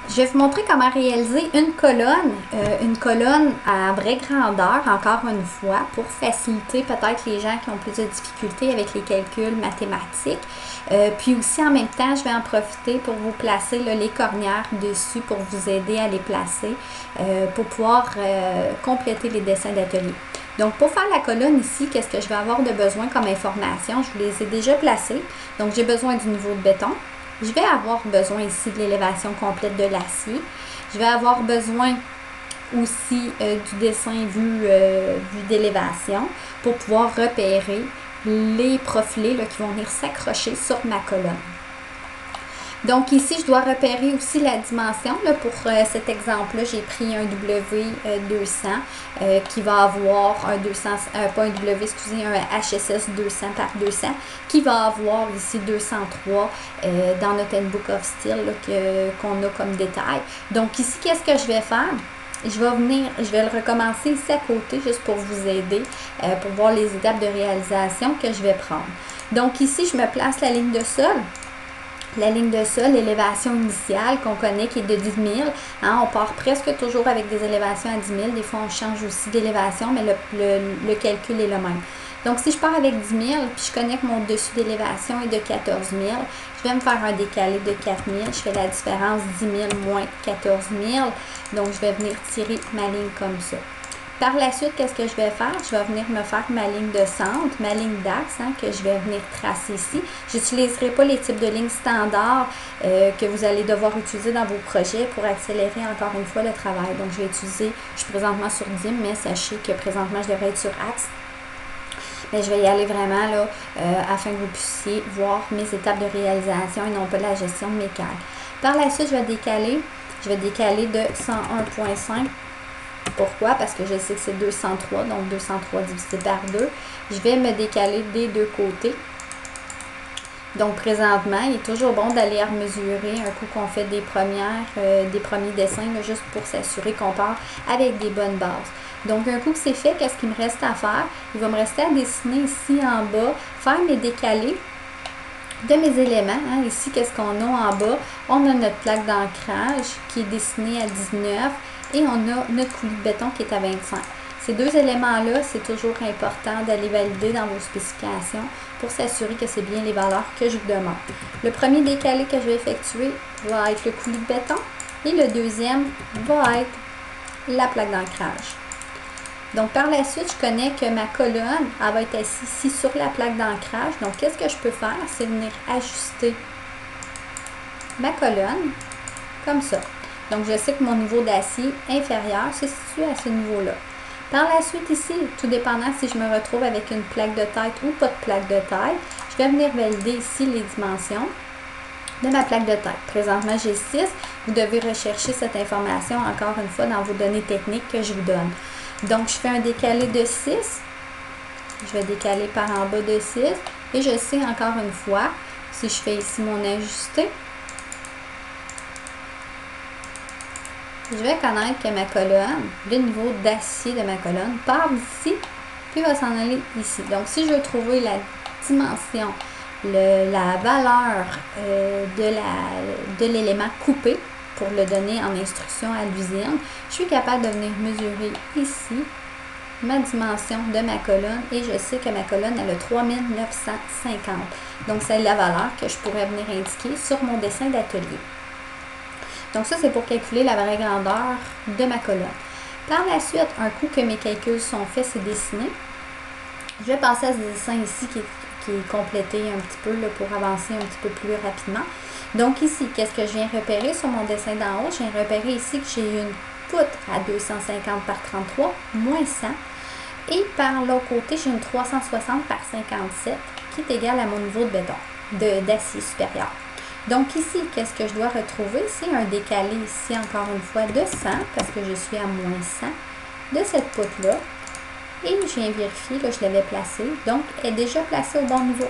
Je vais vous montrer comment réaliser une colonne à vraie grandeur, encore une fois, pour faciliter peut-être les gens qui ont plus de difficultés avec les calculs mathématiques. Puis aussi, en même temps, je vais en profiter pour vous placer là, les cornières dessus pour vous aider à les placer, pour pouvoir compléter les dessins d'atelier. Donc, pour faire la colonne ici, qu'est-ce que je vais avoir de besoin comme information? Je vous les ai déjà placées. Donc, j'ai besoin du niveau de béton. Je vais avoir besoin ici de l'élévation complète de l'acier. Je vais avoir besoin aussi du dessin vu d'élévation pour pouvoir repérer les profilés là, qui vont venir s'accrocher sur ma colonne. Donc ici, je dois repérer aussi la dimension. Là, pour cet exemple-là, j'ai pris un W200 qui va avoir un 200, pas un W, excusez, un HSS 200 par 200 qui va avoir ici 203 dans notre Handbook of Steel qu'on a comme détail. Donc ici, qu'est-ce que je vais faire? Je vais le recommencer ici à côté juste pour vous aider, pour voir les étapes de réalisation que je vais prendre. Donc ici, je me place la ligne de sol. La ligne de sol, l'élévation initiale qu'on connaît qui est de 10 000. Hein, on part presque toujours avec des élévations à 10 000. Des fois, on change aussi d'élévation, mais le calcul est le même. Donc, si je pars avec 10 000, puis je connais que mon dessus d'élévation est de 14 000, je vais me faire un décalé de 4 000. Je fais la différence 10 000 moins 14 000. Donc, je vais venir tirer ma ligne comme ça. Par la suite, qu'est-ce que je vais faire? Je vais venir me faire ma ligne de centre, ma ligne d'axe que je vais venir tracer ici. Je n'utiliserai pas les types de lignes standards que vous allez devoir utiliser dans vos projets pour accélérer encore une fois le travail. Donc, je vais utiliser, je suis présentement sur DIM, mais sachez que présentement, je devrais être sur axe. Mais je vais y aller vraiment là, afin que vous puissiez voir mes étapes de réalisation et non pas la gestion de mes calques. Par la suite, je vais décaler de 101,5. Pourquoi? Parce que je sais que c'est 203, donc 203 divisé par 2. Je vais me décaler des deux côtés. Donc, présentement, il est toujours bon d'aller mesurer un coup qu'on fait des premiers dessins, là, juste pour s'assurer qu'on part avec des bonnes bases. Donc, un coup que c'est fait, qu'est-ce qu'il me reste à faire? Il va me rester à dessiner ici en bas, faire mes décalés de mes éléments. Hein. Ici, qu'est-ce qu'on a en bas? On a notre plaque d'ancrage qui est dessinée à 19 et on a notre coulis de béton qui est à 25. Ces deux éléments-là, c'est toujours important d'aller valider dans vos spécifications pour s'assurer que c'est bien les valeurs que je vous demande. Le premier décalé que je vais effectuer va être le coulis de béton et le deuxième va être la plaque d'ancrage. Donc, par la suite, je connais que ma colonne, elle va être assise ici sur la plaque d'ancrage. Donc, qu'est-ce que je peux faire? C'est venir ajuster ma colonne comme ça. Donc, je sais que mon niveau d'acier inférieur se situe à ce niveau-là. Par la suite, ici, tout dépendant si je me retrouve avec une plaque de tête ou pas de plaque de tête, je vais venir valider ici les dimensions de ma plaque de tête. Présentement, j'ai 6. Vous devez rechercher cette information encore une fois dans vos données techniques que je vous donne. Donc, je fais un décalé de 6. Je vais décaler par en bas de 6. Et je sais encore une fois, si je fais ici mon ajusté, je vais connaître que ma colonne, le niveau d'acier de ma colonne, part d'ici, puis va s'en aller ici. Donc, si je veux trouver la dimension, la valeur de l'élément coupé, pour le donner en instruction à l'usine, je suis capable de venir mesurer ici ma dimension de ma colonne et je sais que ma colonne elle a 3950. Donc, c'est la valeur que je pourrais venir indiquer sur mon dessin d'atelier. Donc, ça, c'est pour calculer la vraie grandeur de ma colonne. Par la suite, un coup que mes calculs sont faits, c'est dessiné. Je vais passer à ce dessin ici qui est complété un petit peu là, pour avancer un petit peu plus rapidement. Donc ici, qu'est-ce que je viens repérer sur mon dessin d'en haut? Je viens repérer ici que j'ai une poutre à 250 par 33, moins 100. Et par l'autre côté, j'ai une 360 par 57 qui est égale à mon niveau de béton, d'acier supérieur. Donc ici, qu'est-ce que je dois retrouver? C'est un décalé ici, encore une fois, de 100, parce que je suis à moins 100 de cette poutre-là. Et je viens vérifier, là, je l'avais placée. Donc, elle est déjà placée au bon niveau.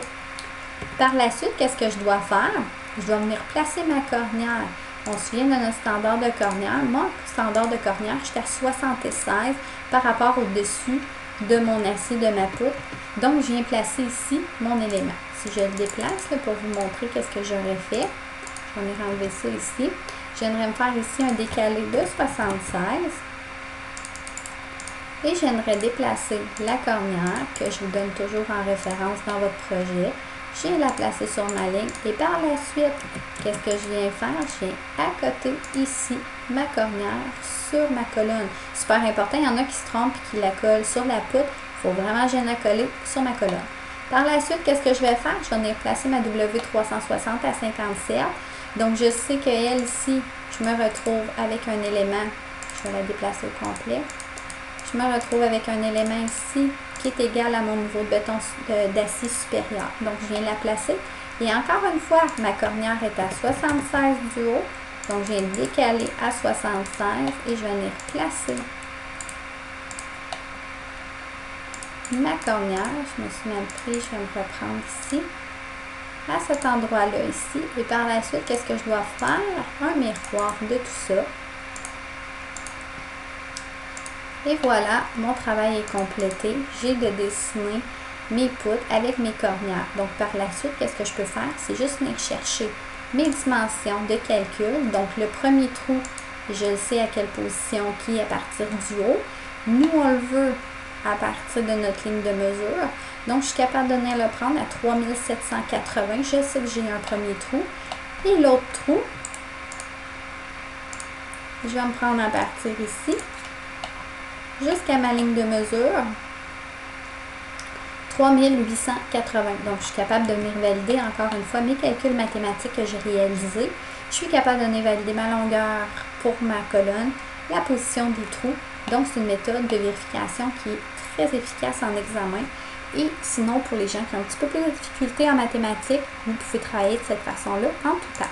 Par la suite, qu'est-ce que je dois faire? Je dois venir placer ma cornière. On se souvient de notre standard de cornière. Mon standard de cornière, j'étais à 76 par rapport au-dessus de mon acier de ma poutre. Donc, je viens placer ici mon élément. Si je le déplace là, pour vous montrer qu'est-ce que j'aurais fait, je vais venir enlever ça ici. Je viendrai me faire ici un décalé de 76. Et je viendrai déplacer la cornière, que je vous donne toujours en référence dans votre projet. Je viens la placer sur ma ligne et par la suite, qu'est-ce que je viens faire? Je viens à côté ici, ma cornière sur ma colonne. Super important, il y en a qui se trompent et qui la collent sur la poutre. Il faut vraiment que je vienne la coller sur ma colonne. Par la suite, qu'est-ce que je vais faire? Je vais venir placer ma W360 à 57. Donc, je sais qu'elle ici, je me retrouve avec un élément. Je vais la déplacer au complet. Je me retrouve avec un élément ici qui est égal à mon niveau de béton d'acier supérieur. Donc, je viens la placer. Et encore une fois, ma cornière est à 76 du haut. Donc, je viens décaler à 76 et je vais venir placer ma cornière. Je me suis même pris, je vais me reprendre ici, à cet endroit-là ici. Et par la suite, qu'est-ce que je dois faire? Un miroir de tout ça. Et voilà, mon travail est complété. J'ai de dessiner mes poutres avec mes cornières. Donc, par la suite, qu'est-ce que je peux faire? C'est juste venir chercher mes dimensions de calcul. Donc, le premier trou, je sais à quelle position qui est à partir du haut. Nous, on le veut à partir de notre ligne de mesure. Donc, je suis capable de venir le prendre à 3780. Je sais que j'ai un premier trou. Et l'autre trou, je vais me prendre à partir ici, jusqu'à ma ligne de mesure, 3880. Donc, je suis capable de venir valider encore une fois mes calculs mathématiques que j'ai réalisés. Je suis capable de venir valider ma longueur pour ma colonne, la position des trous. Donc, c'est une méthode de vérification qui est très efficace en examen. Et sinon, pour les gens qui ont un petit peu plus de difficultés en mathématiques, vous pouvez travailler de cette façon-là en tout temps.